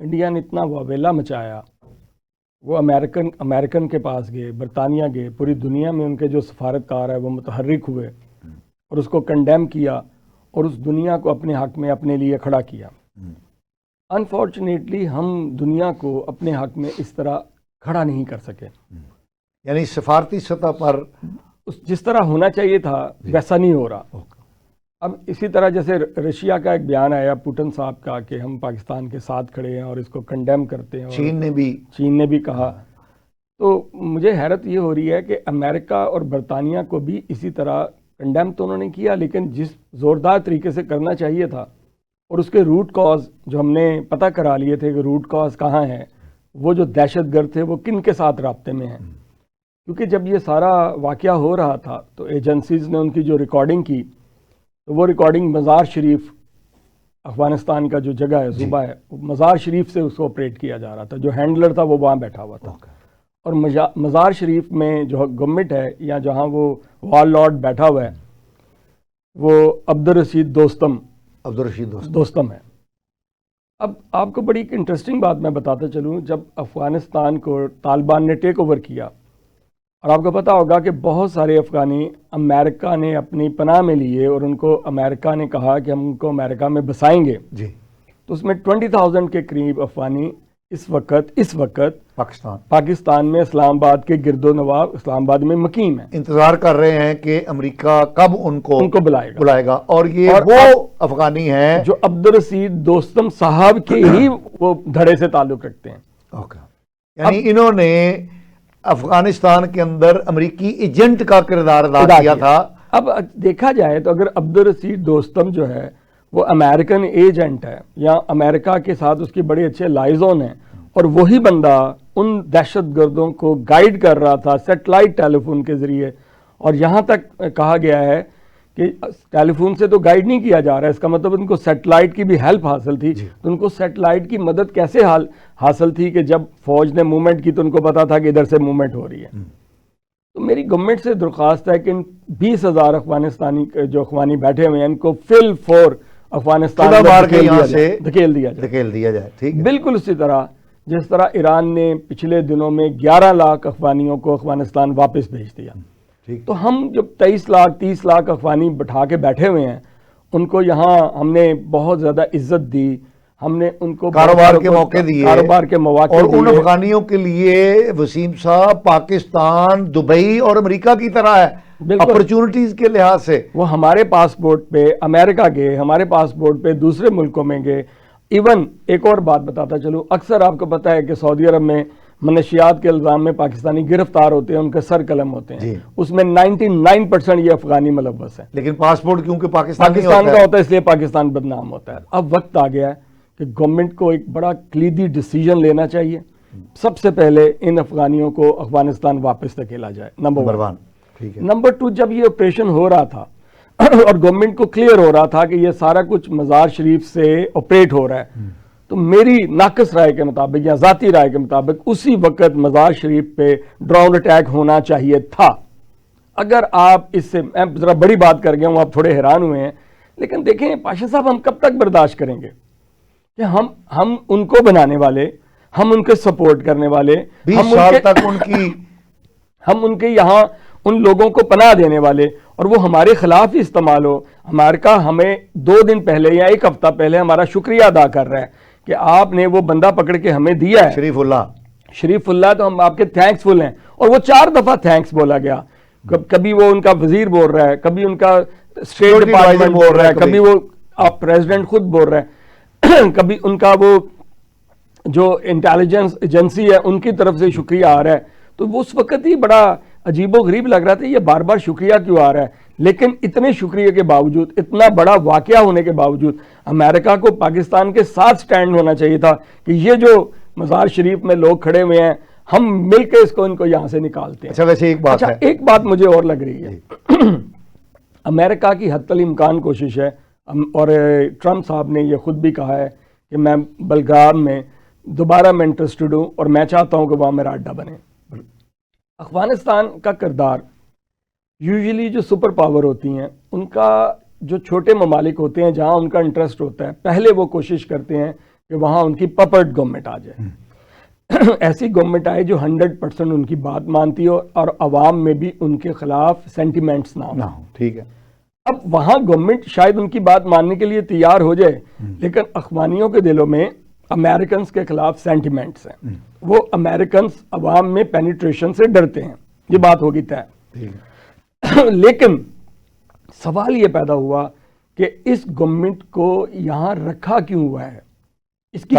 India نے اتنا واویلا مچایا، وہ امریکن کے پاس گئے، برطانیہ گئے، پوری دنیا میں ان کے جو سفارتکار ہے وہ متحرک ہوئے اور اس کو کنڈیم کیا اور اس دنیا کو اپنے حق میں اپنے لیے کھڑا کیا. انفارچونیٹلی ہم دنیا کو اپنے حق میں اس طرح کھڑا نہیں کر سکے. یعنی سفارتی سطح پر جس طرح ہونا چاہیے تھا ویسا نہیں ہو رہا. اب اسی طرح جیسے رشیا کا ایک بیان آیا پوٹن صاحب کا کہ ہم پاکستان کے ساتھ کھڑے ہیں اور اس کو کنڈیم کرتے ہیں، چین نے بھی کہا. تو مجھے حیرت یہ ہو رہی ہے کہ امریکہ اور برطانیہ کو بھی اسی طرح کنڈیم تو انہوں نے کیا، لیکن جس زوردار طریقے سے کرنا چاہیے تھا اور اس کے روٹ کاز جو ہم نے پتہ کرا لیے تھے کہ روٹ کاز کہاں ہے، وہ جو دہشت گرد تھے وہ کن کے ساتھ رابطے میں ہیں. کیونکہ جب یہ سارا واقعہ ہو رہا تھا تو ایجنسیز نے ان کی جو ریکارڈنگ کی تو وہ ریکارڈنگ مزار شریف، افغانستان کا جو جگہ ہے صوبہ ہے، مزار شریف سے اس کو آپریٹ کیا جا رہا تھا. جو ہینڈلر تھا وہ وہاں بیٹھا ہوا تھا. اور مزار شریف میں جو گورنمنٹ ہے یا جہاں وہ وال لارڈ بیٹھا ہوا ہے وہ عبدالرشید دوستم ہے. اب آپ کو بڑی انٹرسٹنگ بات میں بتاتا چلوں، جب افغانستان کو طالبان نے ٹیک اوور کیا، اور آپ کو پتہ ہوگا کہ بہت سارے افغانی امریکہ نے اپنی پناہ میں لیے اور ان کو امریکہ نے کہا کہ ہم ان کو امریکہ میں بسائیں گے. تو اس میں 20,000 کے قریب افغانی اس وقت پاکستان میں اسلام آباد کے گرد و نواح اسلام آباد میں مقیم ہیں، انتظار کر رہے ہیں کہ امریکہ کب ان کو بلائے گا. اور یہ وہ افغانی ہیں جو عبدالرشید دوستم صاحب کے ہی وہ دھڑے سے تعلق رکھتے ہیں. یعنی انہوں نے افغانستان کے اندر امریکی ایجنٹ کا کردار ادا کیا تھا. اب دیکھا جائے تو اگر عبدالرشید دوستم جو ہے وہ امریکن ایجنٹ ہے یا امریکہ کے ساتھ اس کی بڑے اچھے لائزون ہیں، اور وہی بندہ ان دہشت گردوں کو گائیڈ کر رہا تھا سیٹلائٹ ٹیلی فون کے ذریعے، اور یہاں تک کہا گیا ہے کہ ٹیلی فون سے تو گائیڈ نہیں کیا جا رہا ہے، اس کا مطلب ان کو سیٹلائٹ کی بھی ہیلپ حاصل تھی. تو ان کو سیٹلائٹ کی مدد کیسے حاصل تھی کہ جب فوج نے موومنٹ کی تو ان کو پتا تھا کہ ادھر سے موومنٹ ہو رہی ہے. تو میری گورنمنٹ سے درخواست ہے کہ ان 20,000 افغانستانی جو افغانی بیٹھے ہوئے ہیں ان کو فل فور افغانستان دھکیل دیا جائے. بالکل اسی طرح جس طرح ایران نے پچھلے دنوں میں 11 لاکھ افغانیوں کو افغانستان واپس بھیج دیا. تو ہم جو 23 لاکھ 30 لاکھ افغانی بٹھا کے بیٹھے ہوئے ہیں ان کو یہاں ہم نے بہت زیادہ عزت دی، ہم نے ان کو کاروبار کے مواقع اور ان افغانیوں کے لیے وسیم صاحب پاکستان دبئی اور امریکہ کی طرح ہے اپرچونٹیز کے لحاظ سے. وہ ہمارے پاسپورٹ پہ امریکہ گئے، ہمارے پاسپورٹ پہ دوسرے ملکوں میں گئے. ایون ایک اور بات بتاتا چلوں، اکثر آپ کو پتہ ہے کہ سعودی عرب میں منشیات کے الزام میں پاکستانی گرفتار ہوتے ہیں، ان کے سر قلم ہوتے ہیں، اس میں 99% یہ افغانی ملوث ہیں. لیکن پاسپورٹ کیونکہ پاکستان کا ہوتا ہے اس لیے پاکستان بدنام ہوتا ہے. اب وقت آ گیا ہے کہ گورنمنٹ کو ایک بڑا کلیدی ڈیسیجن لینا چاہیے. سب سے پہلے ان افغانیوں کو افغانستان واپس دھکیلا جائے، نمبر 1. نمبر 2، جب یہ آپریشن ہو رہا تھا اور گورنمنٹ کو کلیئر ہو رہا تھا کہ یہ سارا کچھ مزار شریف سے آپریٹ ہو رہا ہے، تو میری ناقص رائے کے مطابق یا ذاتی رائے کے مطابق اسی وقت مزار شریف پہ ڈرون اٹیک ہونا چاہیے تھا. اگر آپ اس سے، میں ذرا بڑی بات کر گیا ہوں، آپ تھوڑے حیران ہوئے ہیں، لیکن دیکھیں پاشا صاحب ہم کب تک برداشت کریں گے کہ ہم ان کو بنانے والے، ہم ان کے سپورٹ کرنے والے، 20 سال تک ہم ان کے یہاں ان لوگوں کو پناہ دینے والے، اور وہ ہمارے خلاف ہی استعمال ہو. امریکہ ہمیں 2 دن پہلے یا 1 ہفتہ پہلے ہمارا شکریہ ادا کر رہا ہے کہ آپ نے وہ بندہ پکڑ کے ہمیں دیا ہے شریف اللہ، تو ہم آپ کے تھینکس فل ہیں. اور وہ 4 دفعہ تھینکس بولا گیا. کبھی وہ ان کا وزیر بول رہا ہے، کبھی ان کا اسٹیٹ ڈپارٹمنٹ بول رہا ہے، کبھی وہ پریزیڈنٹ خود بول رہا ہے، کبھی ان کا وہ جو انٹیلیجنس ایجنسی ہے ان کی طرف سے شکریہ آ رہا ہے. تو وہ اس وقت ہی بڑا عجیب و غریب لگ رہا تھا، یہ بار بار شکریہ کیوں آ رہا ہے. لیکن اتنے شکریہ کے باوجود، اتنا بڑا واقعہ ہونے کے باوجود، امریکہ کو پاکستان کے ساتھ سٹینڈ ہونا چاہیے تھا کہ یہ جو مزار شریف میں لوگ کھڑے ہوئے ہیں ہم مل کے اس کو ان کو یہاں سے نکالتے ہیں. اچھا ویسے ایک بات مجھے اور لگ رہی ہے، امریکہ کی حتی الامکان کوشش ہے، اور ٹرمپ صاحب نے یہ خود بھی کہا ہے کہ میں بلگرام میں دوبارہ میں انٹرسٹڈ ہوں اور میں چاہتا ہوں کہ وہاں میرا اڈا بنے. افغانستان کا کردار یوزلی جو سپر پاور ہوتی ہیں ان کا جو چھوٹے ممالک ہوتے ہیں جہاں ان کا انٹرسٹ ہوتا ہے، پہلے وہ کوشش کرتے ہیں کہ وہاں ان کی پپٹ گورنمنٹ آ جائے، ایسی گورنمنٹ آئے جو 100% ان کی بات مانتی ہو اور عوام میں بھی ان کے خلاف سینٹیمنٹس نہ ہو. ٹھیک ہے. اب وہاں گورنمنٹ شاید ان کی بات ماننے کے لیے تیار ہو جائے، لیکن اخوانیوں کے دلوں میں امریکنز کے خلاف سینٹیمنٹس ہیں، وہ امریکنز عوام میں پینیٹریشن سے ڈرتے ہیں، یہ بات ہوگی طے. لیکن سوال یہ پیدا ہوا کہ اس گورنمنٹ کو یہاں رکھا کیوں ہوا ہے، اس کی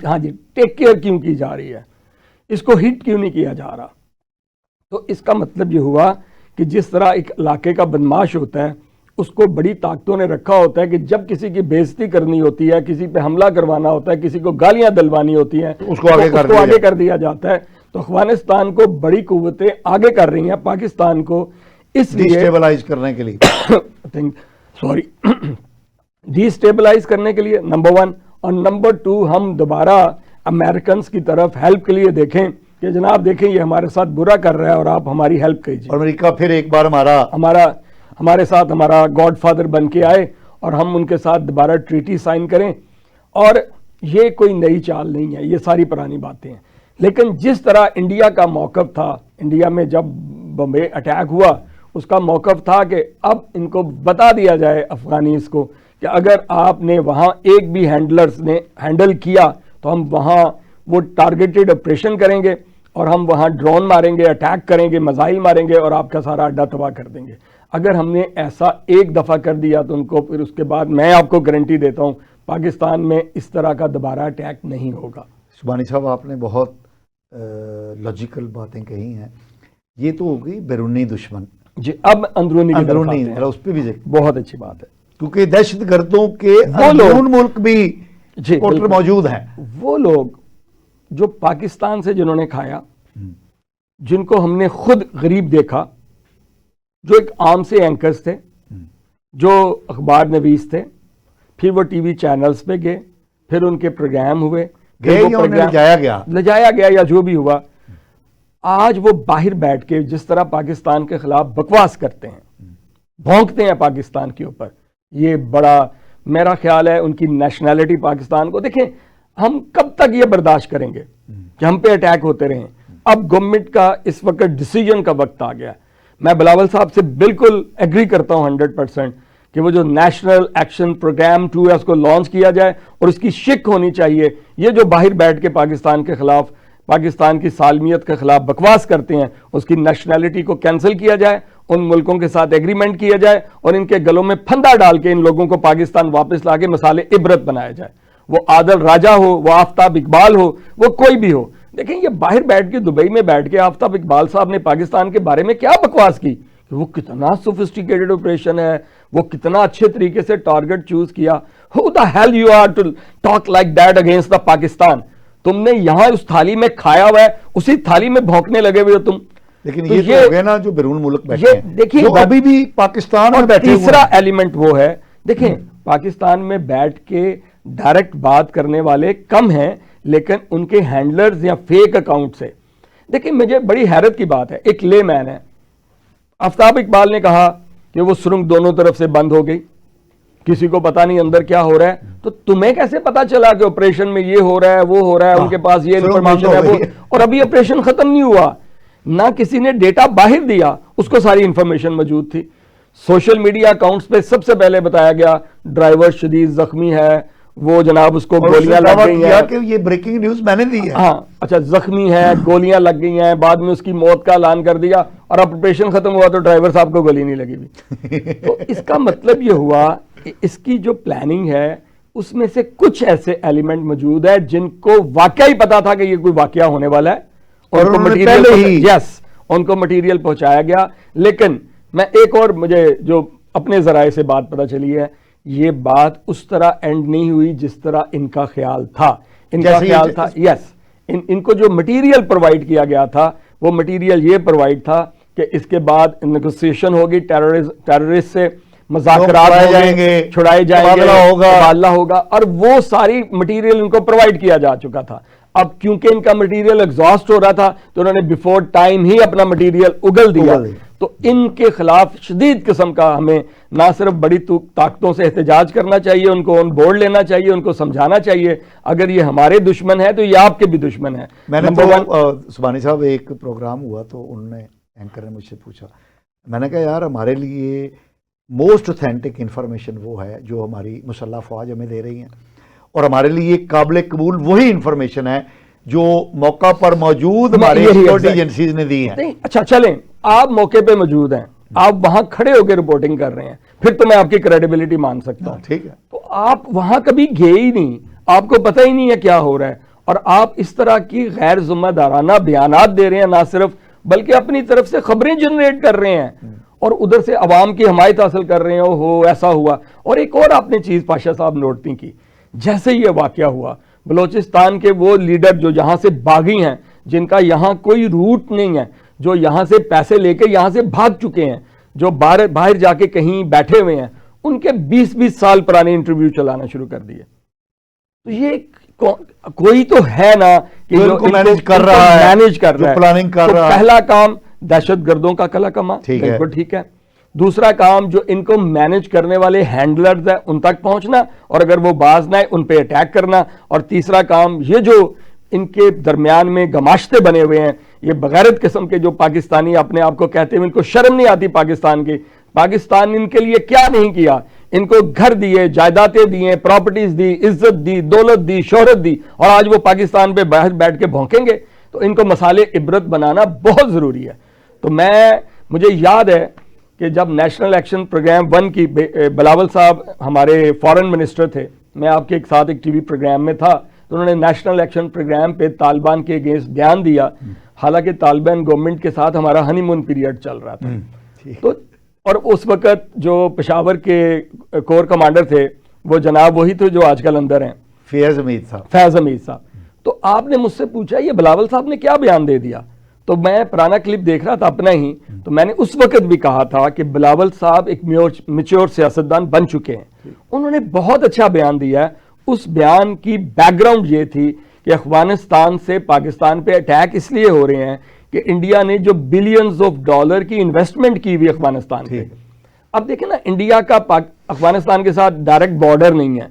ہاں جی ٹیک کیئر کیوں کی جا رہی ہے، اس کو ہٹ کیوں نہیں کیا جا رہا. تو اس کا مطلب یہ ہوا کہ جس طرح ایک علاقے کا بدماش ہوتا ہے اس کو بڑی طاقتوں نے رکھا ہوتا ہے کہ جب کسی کی بےزتی کرنی ہوتی ہے، کسی پہ حملہ کروانا ہوتا ہے، کسی کو گالیاں دلوانی ہوتی ہیں، اس کو آگے کر دیا جاتا ہے. تو افغانستان کو بڑی قوتیں آگے کر رہی ہیں پاکستان کو اس لیے ڈیسٹیبلائز کرنے کے لیے ڈیسٹیبلائز کرنے کے لیے نمبر 1، اور نمبر 2 ہم دوبارہ امریکنز کی طرف ہیلپ کے لیے دیکھیں کہ جناب دیکھیں یہ ہمارے ساتھ برا کر رہا ہے اور آپ ہماری ہیلپ کیجیے. اور امریکہ پھر ایک بار ہمارے ساتھ ہمارا گاڈ فادر بن کے آئے اور ہم ان کے ساتھ دوبارہ ٹریٹی سائن کریں. اور یہ کوئی نئی چال نہیں ہے، یہ ساری پرانی باتیں ہیں. لیکن جس طرح انڈیا کا موقف تھا، انڈیا میں جب بمبے اٹیک ہوا اس کا موقف تھا کہ اب ان کو بتا دیا جائے افغانیز کو کہ اگر آپ نے وہاں ایک بھی ہینڈلرز نے ہینڈل کیا تو ہم وہاں وہ ٹارگیٹڈ آپریشن کریں گے اور ہم وہاں ڈرون ماریں گے، اٹیک کریں گے، میزائل ماریں گے اور آپ کا سارا اڈا تباہ کر دیں گے. اگر ہم نے ایسا ایک دفعہ کر دیا تو ان کو پھر اس کے بعد میں آپ کو گارنٹی دیتا ہوں پاکستان میں اس طرح کا دوبارہ اٹیک نہیں ہوگا. شبانی صاحب آپ نے بہت لاجیکل باتیں کہی ہیں. یہ تو ہو گئی بیرونی دشمن. جی اب اندرونی اس پہ بھی بہت اچھی بات ہے کیونکہ دہشت گردوں کے اندرون ملک بھی موجود ہیں. وہ لوگ جو پاکستان سے جنہوں نے کھایا، جن کو ہم نے خود غریب دیکھا، جو ایک عام سے اینکرز تھے، جو اخبار نویس تھے، پھر وہ ٹی وی چینلز پہ گئے، پھر ان کے پروگرام ہوئے، لجایا گیا یا جو بھی ہوا. آج وہ باہر بیٹھ کے جس طرح پاکستان کے خلاف بکواس کرتے ہیں، بھونکتے ہیں پاکستان کے اوپر، یہ بڑا میرا خیال ہے ان کی نیشنلٹی پاکستان کو دیکھیں. ہم کب تک یہ برداشت کریں گے کہ ہم پہ اٹیک ہوتے رہیں؟ اب گورنمنٹ کا اس وقت ڈیسیجن کا وقت آ گیا. میں بلاول صاحب سے بالکل ایگری کرتا ہوں 100% کہ وہ جو نیشنل ایکشن پروگرام 2 ہے اس کو لانچ کیا جائے اور اس کی شک ہونی چاہیے. یہ جو باہر بیٹھ کے پاکستان کے خلاف، پاکستان کی سالمیت کے خلاف بکواس کرتے ہیں، اس کی نیشنلٹی کو کینسل کیا جائے، ان ملکوں کے ساتھ ایگریمنٹ کیا جائے اور ان کے گلوں میں پھندا ڈال کے ان لوگوں کو پاکستان واپس لا کے مثال عبرت بنایا جائے. وہ عادل راجہ ہو، وہ آفتاب اقبال ہو، وہ کوئی بھی ہو. دیکھیں یہ باہر بیٹھ کے دبئی میں بیٹھ کے آفتاب اقبال صاحب نے پاکستان کے بارے میں کیا بکواس کی کہ وہ کتنا سوفسٹیکیٹڈ آپریشن ہے، وہ کتنا اچھے طریقے سے ٹارگٹ چوز کیا. Who the hell you are to talk like that against the Pakistan؟ تم نے یہاں اس تھالی میں کھایا ہوا ہے، اسی تھالی میں بھونکنے لگے ہوئے تم. لیکن یہ تو ہو گیا نا جو بیرون ملک بیٹھے ہیں، دیکھیں ابھی بھی پاکستان میں بیٹھے ہوئے ہیں. تیسرا ایلیمنٹ وہ ہے، دیکھیں پاکستان میں بیٹھ کے ڈائریکٹ بات کرنے والے کم ہیں لیکن ان کے ہینڈلرز یا فیک اکاؤنٹ سے. دیکھیں مجھے بڑی حیرت کی بات ہے، ایک لے مین ہے، آفتاب اقبال نے کہا کہ وہ سرنگ دونوں طرف سے بند ہو گئی، کسی کو پتا نہیں اندر کیا ہو رہا ہے. تو تمہیں کیسے پتا چلا کہ آپریشن میں یہ ہو رہا ہے، وہ ہو رہا ہے، ان کے پاس یہ انفارمیشن ہے وہ، اور ابھی آپریشن ختم نہیں ہوا، نہ کسی نے ڈیٹا باہر دیا، اس کو ساری انفارمیشن موجود تھی. سوشل میڈیا اکاؤنٹس پہ سب سے پہلے بتایا گیا ڈرائیور شدید زخمی ہے، وہ جناب اس کو گولیاں لگ گئی ہیں کہ یہ بریکنگ نیوز میں نے دی ہے. ہاں اچھا زخمی ہے، گولیاں لگ گئی ہیں، بعد میں اس کی موت کا اعلان کر دیا اور اب آپریشن ختم ہوا تو ڈرائیور صاحب کو گولی نہیں لگی ہوئی. تو اس کا مطلب یہ ہوا کہ اس کی جو پلاننگ ہے اس میں سے کچھ ایسے ایلیمنٹ موجود ہے جن کو واقعی پتا تھا کہ یہ کوئی واقعہ ہونے والا ہے اور ان کو مٹیریل پہنچایا گیا. لیکن میں ایک اور مجھے جو اپنے ذرائع سے بات پتا چلی ہے، یہ بات اس طرح اینڈ نہیں ہوئی جس طرح ان کا خیال تھا. ان کا خیال تھا ان کو جو مٹیریل پرووائڈ کیا گیا تھا وہ مٹیریل یہ پرووائڈ تھا کہ اس کے بعد نیگوسیشن ہوگی، ٹیررسٹ سے مذاکرات ہوں گے، چھڑائے جائیں گے، تبادلہ ہوگا، اور وہ ساری مٹیریل ان کو پرووائڈ کیا جا چکا تھا. اب کیونکہ ان کا مٹیریل ایگزاسٹ ہو رہا تھا تو انہوں نے بیفور ٹائم ہی اپنا مٹیریل اگل دیا. تو ان کے خلاف شدید قسم کا ہمیں نہ صرف بڑی طاقتوں سے احتجاج کرنا چاہیے, ان کو آن بورڈ لینا چاہیے, ان کو سمجھانا چاہیے اگر یہ ہمارے دشمن ہے تو یہ آپ کے بھی دشمن ہے. میں نے تو سبحانی صاحب ایک پروگرام ہوا تو انہوں نے اینکر نے مجھ سے پوچھا, میں نے کہا یار ہمارے لیے موسٹ اوتھینٹک انفارمیشن وہ ہے جو ہماری مسلح افواج ہمیں دے رہی ہیں, اور ہمارے لیے قابل قبول وہی انفارمیشن ہے جو موقع پر موجود ہماری سیکورٹی ایجنسیز نے دی ہیں. اچھا چلیں, آپ موقع پہ موجود ہیں, آپ وہاں کھڑے ہو کے رپورٹنگ کر رہے ہیں, پھر تو میں آپ کی کریڈیبلٹی مان سکتا ہوں. ٹھیک ہے, تو آپ وہاں کبھی گئے ہی نہیں, آپ کو پتہ ہی نہیں ہے کیا ہو رہا ہے, اور آپ اس طرح کی غیر ذمہ دارانہ بیانات دے رہے ہیں, نہ صرف بلکہ اپنی طرف سے خبریں جنریٹ کر رہے ہیں اور ادھر سے عوام کی حمایت حاصل کر رہے ہیں. ہو ایسا ہوا. اور ایک اور آپ نے چیز پاشا صاحب نوٹ نہیں کی, جیسے یہ واقعہ ہوا بلوچستان کے وہ لیڈر جو یہاں سے باغی ہیں, جن کا یہاں کوئی روٹ نہیں ہے, جو یہاں سے پیسے لے کے یہاں سے بھاگ چکے ہیں, جو باہر جا کے کہیں بیٹھے ہوئے ہیں, ان کے 20-20 سال پرانے انٹرویو چلانا شروع کر دیے. تو یہ کوئی تو ہے نا کہ جو مینیج کر رہا ہے, پلاننگ کر رہا ہے. پہلا کام دہشت گردوں کا کلا کما, بالکل ٹھیک ہے. دوسرا کام جو ان کو مینیج کرنے والے ہینڈلرز ہیں ان تک پہنچنا, اور اگر وہ باز نہ آئے ان پہ اٹیک کرنا. اور تیسرا کام یہ جو ان کے درمیان میں گماشتے بنے ہوئے ہیں, یہ بغیرت قسم کے جو پاکستانی اپنے آپ کو کہتے ہیں, ان کو شرم نہیں آتی پاکستان کی. پاکستان نے ان کے لیے کیا نہیں کیا, ان کو گھر دیے, جائیدادیں دیے, پراپرٹیز دی, عزت دی, دولت دی, شہرت دی, اور آج وہ پاکستان پہ بیٹھ کے بھونکیں گے. تو ان کو مسالے عبرت بنانا بہت ضروری ہے. تو مجھے یاد ہے کہ جب نیشنل ایکشن پروگرام 1 کی بلاول صاحب ہمارے فارن منسٹر تھے, میں آپ کے ساتھ ایک ٹی وی پروگرام میں تھا, تو انہوں نے نیشنل ایکشن پروگرام پہ طالبان کے اگینسٹ بیان دیا, حالانکہ طالبان گورنمنٹ کے ساتھ ہمارا ہنی مون پیریڈ چل رہا تھا. تو اور اس وقت جو پشاور کے کور کمانڈر تھے وہ جناب وہی تھے جو آج کل اندر ہیں, فیض حمید صاحب. تو آپ نے مجھ سے پوچھا یہ بلاول صاحب نے کیا بیان دے دیا, تو میں پرانا کلپ دیکھ رہا تھا اپنا ہی, تو میں نے اس وقت بھی کہا تھا کہ بلاول صاحب ایک میچور سیاستدان بن چکے ہیں. انہوں نے بہت اچھا بیان دیا ہے. اس بیان کی بیک گراؤنڈ یہ تھی کہ افغانستان سے پاکستان پہ اٹیک اس لیے ہو رہے ہیں کہ انڈیا نے جو بلینز آف ڈالر کی انویسٹمنٹ کی ہوئی افغانستان پہ. اب دیکھیں نا, انڈیا کا افغانستان کے ساتھ ڈائریکٹ بارڈر نہیں ہے,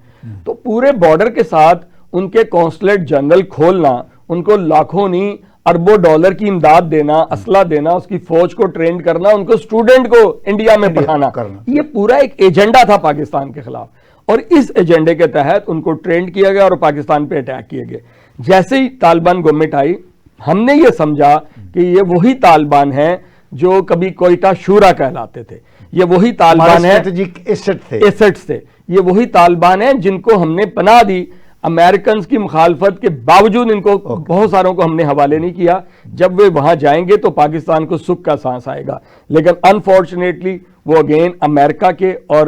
تو پورے بارڈر کے ساتھ ان کے قونصلیٹ جنرل کھولنا, ان کو لاکھوں نہیں اربوں ڈالر کی امداد دینا, اسلحہ دینا, اس کی فوج کو ٹرین کرنا, ان کو اسٹوڈنٹ کو انڈیا میں پڑھانا, یہ پورا ایک ایجنڈا تھا پاکستان کے خلاف. اور اس ایجنڈے کے تحت ان کو ٹرینڈ کیا گیا اور پاکستان پہ اٹیک کیے گئے. جیسے ہی طالبان گورنمنٹ آئی, ہم نے یہ سمجھا کہ یہ وہی طالبان ہیں جو کبھی کوئٹہ شورا کہلاتے تھے, یہ وہی طالبان ہیں ایسٹس تھے, یہ وہی طالبان ہیں جن کو ہم نے پناہ دی. امریکنز کی مخالفت کے باوجود ان کو بہت ساروں کو ہم نے حوالے نہیں کیا. جب وہ وہاں جائیں گے تو پاکستان کو سکھ کا سانس آئے گا, لیکن انفارچونیٹلی وہ اگین امریکہ کے اور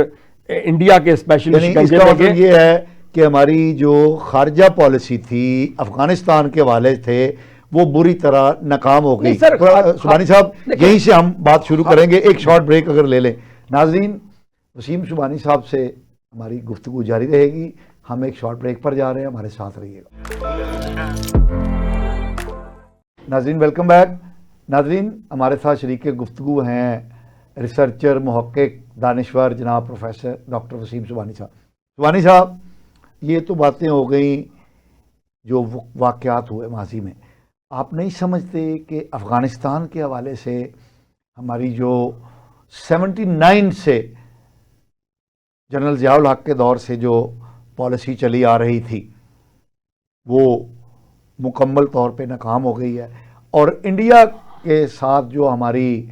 انڈیا کے اسپیشلی مطلب یہ ہے کہ ہماری جو خارجہ پالیسی تھی افغانستان کے حوالے تھے وہ بری طرح ناکام ہو گئی. سبحانی صاحب یہیں سے ہم بات شروع کریں گے, ایک شارٹ بریک اگر لے لیں. ناظرین, وسیم سبحانی صاحب سے ہماری گفتگو جاری رہے گی. ہم ایک شارٹ بریک پر جا رہے ہیں, ہمارے ساتھ رہیے گا. ناظرین ویلکم بیک. ناظرین, ہمارے ساتھ شریک گفتگو ہیں ریسرچر, محقق, دانشور جناب پروفیسر ڈاکٹر وسیم سبحانی صاحب. سبحانی صاحب, یہ تو باتیں ہو گئیں جو واقعات ہوئے ماضی میں. آپ نہیں سمجھتے کہ افغانستان کے حوالے سے ہماری جو 79 سے جنرل ضیاء الحق کے دور سے جو پالیسی چلی آ رہی تھی وہ مکمل طور پہ ناکام ہو گئی ہے, اور انڈیا کے ساتھ جو ہماری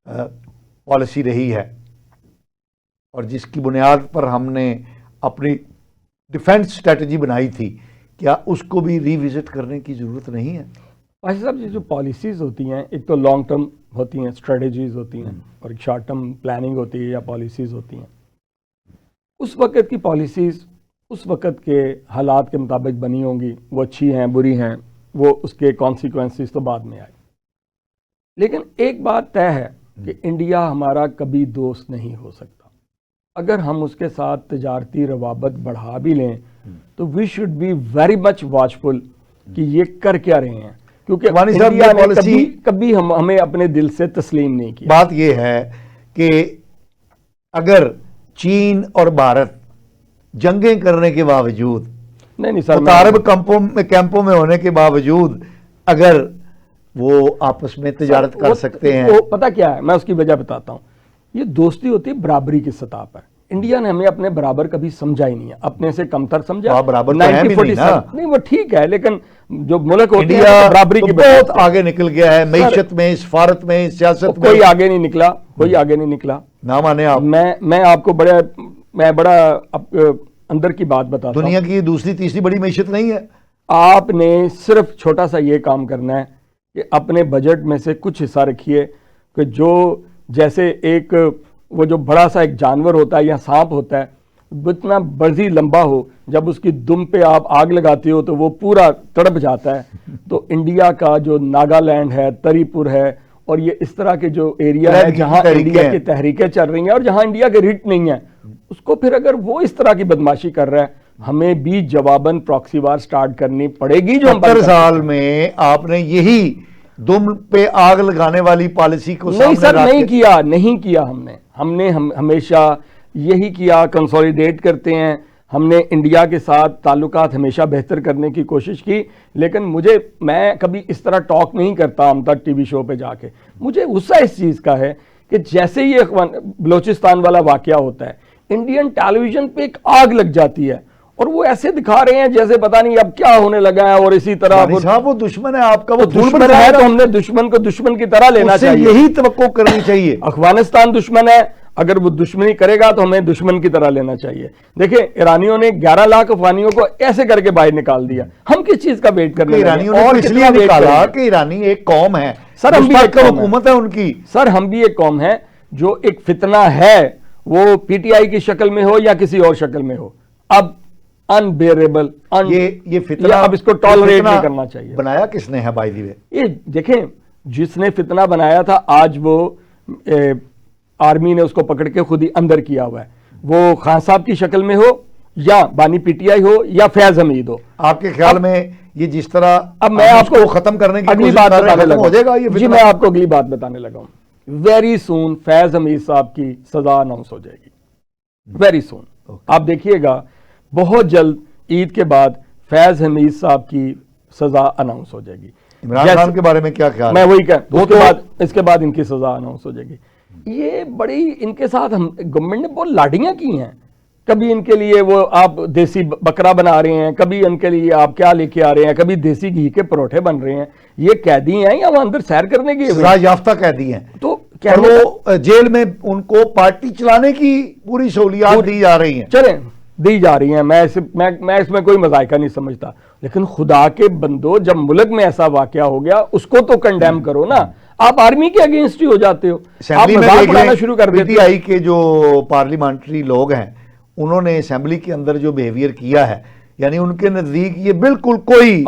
پالیسی رہی ہے اور جس کی بنیاد پر ہم نے اپنی ڈیفنس اسٹریٹجی بنائی تھی, کیا اس کو بھی ری وزٹ کرنے کی ضرورت نہیں ہے؟ پاشا صاحب, یہ جو پالیسیز ہوتی ہیں ایک تو لانگ ٹرم ہوتی ہیں, اسٹریٹجیز ہوتی ہیں, اور ایک شارٹ ٹرم پلاننگ ہوتی ہے یا پالیسیز ہوتی ہیں. اس وقت کی پالیسیز اس وقت کے حالات کے مطابق بنی ہوں گی, وہ اچھی ہیں بری ہیں, وہ اس کے کانسیکوینسز تو بعد میں آئے. لیکن ایک بات طے ہے کہ انڈیا ہمارا کبھی دوست نہیں ہو سکتا. اگر ہم اس کے ساتھ تجارتی روابط بڑھا بھی لیں تو we should be very much watchful کہ یہ کر کیا رہے ہیں، کیونکہ وانی صاحب انڈیا یہ نے پالیسی کبھی ہمیں اپنے دل سے تسلیم نہیں کیا. بات یہ ہے کہ اگر چین اور بھارت جنگیں کرنے کے باوجود، نہیں سر، متعارف کیمپوں میں ہونے کے باوجود اگر وہ آپس میں تجارت کر سکتے ہیں، وہ پتہ کیا ہے، میں اس کی وجہ بتاتا ہوں. یہ دوستی ہوتی ہے برابری کی سطح پر. انڈیا نے ہمیں اپنے برابر کبھی سمجھا ہی نہیں ہے، اپنے سے کمتر سمجھا. برابر تو ہے بھی نہیں نا. نہیں وہ ٹھیک ہے، لیکن جو ملک ہوتے ہیں انڈیا برابری تو کی بہت آگے نکل گیا ہے، معیشت میں، سفارت میں، سیاست میں. کوئی آگے نہیں نکلا، کوئی آگے نہیں نکلا. نہ مانے آپ. میں آپ کو بڑا اندر کی بات بتاتا ہوں. دنیا کی دوسری تیسری بڑی معیشت نہیں ہے. آپ نے صرف چھوٹا سا یہ کام کرنا ہے کہ اپنے بجٹ میں سے کچھ حصہ رکھیے کہ جو جیسے ایک وہ جو بڑا سا ایک جانور ہوتا ہے یا سانپ ہوتا ہے، اتنا برزی لمبا ہو، جب اس کی دم پہ آپ آگ لگاتے ہو تو وہ پورا تڑپ جاتا ہے. تو انڈیا کا جو ناگالینڈ ہے، تری پور ہے، اور یہ اس طرح کے جو ایریا ہے جہاں انڈیا کی تحریکیں چل رہی ہیں اور جہاں انڈیا کے ریٹ نہیں ہیں، اس کو پھر اگر وہ اس طرح کی بدماشی کر رہا ہے، ہمیں بھی جواباً پراکسی وار سٹارٹ کرنی پڑے گی. جو 70 سال میں آپ نے یہی دم پہ آگ لگانے والی پالیسی کو نہیں سر نہیں کیا ہم نے ہمیشہ یہی کیا. کنسولیڈیٹ کرتے ہیں. ہم نے انڈیا کے ساتھ تعلقات ہمیشہ بہتر کرنے کی کوشش کی، لیکن میں کبھی اس طرح ٹاک نہیں کرتا ہم تک ٹی وی شو پہ جا کے. مجھے غصہ اس چیز کا ہے کہ جیسے یہ بلوچستان والا واقعہ ہوتا ہے، انڈین ٹیلی ویژن پہ ایک آگ لگ جاتی ہے اور وہ ایسے دکھا رہے ہیں جیسے پتہ نہیں اب کیا ہونے لگا ہے. اور اسی طرح وہ دشمن ہے آپ کا، وہ دشمن ہے تو ہم نے دشمن کو دشمن کی طرح لینا چاہیے. یہی توقع کرنی چاہیے. افغانستان دشمن ہے، اگر وہ دشمنی کرے گا تو ہمیں دشمن کی طرح لینا چاہیے. دیکھیں ایرانیوں نے 11 لاکھ افغانیوں کو ایسے کر کے باہر نکال دیا. ہم کس چیز کا ویٹ کرنے ایرانیوں نے اس لیے نکالا کہ ایرانی ایک قوم ہے، سر ہم بھی ایک حکومت ہے ان کی. سر ہم بھی ایک قوم ہے جو ایک فتنہ ہے، وہ پی ٹی آئی کی شکل میں ہو یا کسی اور شکل میں ہو. اب انبیئریبل یہ فتنہ اب اس کو ٹالریٹ نہیں کرنا چاہیے. بنایا کس نے ہے بائی دی وے؟ یہ دیکھیں جس نے فتنہ بنایا تھا آج وہ آرمی نے اس کو پکڑ کے خود ہی اندر کیا ہوا ہے. وہ خان صاحب کی شکل میں ہو یا بانی پی ٹی آئی ہو یا فیض حمید ہو. آپ کے خیال میں یہ جس طرح اب میں آپ کو ختم کرنے کی اگلی بات بتانے لگا ہو جائے گا یہ جی میں آپ کو اگلی بات بتانے لگا ہوں. ویری سون فیض حمید صاحب کی سزا اناؤنس ہو جائے گی. ویری سون آپ دیکھیے گا، بہت جلد عید کے بعد فیض حمید صاحب کی سزا اناؤنس ہو جائے گی. عمران خان کے بارے میں کیا خیال؟ میں وہی اس کے بعد ان کی سزا اناؤنس ہو جائے گی. یہ بڑی ان کے ساتھ گورنمنٹ نے بہت لاڈیاں کی ہیں. کبھی ان کے لیے وہ آپ دیسی بکرا بنا رہے ہیں، کبھی ان کے لیے آپ کیا لے کے آ رہے ہیں، کبھی دیسی گھی کے پروٹھے بن رہے ہیں. یہ قیدی ہیں یا وہ اندر سیر کرنے کی سزا یافتہ قیدی ہیں، تو وہ جیل میں ان کو پارٹی چلانے کی پوری سہولیات دی جا رہی ہیں. چلیں دی جا رہی ہیں، میں اس میں کوئی مذائقہ نہیں سمجھتا. لیکن خدا کے بندو، جب ملک میں ایسا واقعہ ہو گیا اس کو تو کنڈیم کرو نا. آپ آرمی کے اگینسٹ ہی ہو جاتے ہو، آپ مذاق اڑانا شروع کر دیتے. پی ٹی آئی کے جو پارلیمنٹری لوگ ہیں انہوں نے اسمبلی کے اندر جو بیہیویئر کیا ہے، یعنی ان کے نزدیک یہ بالکل کوئی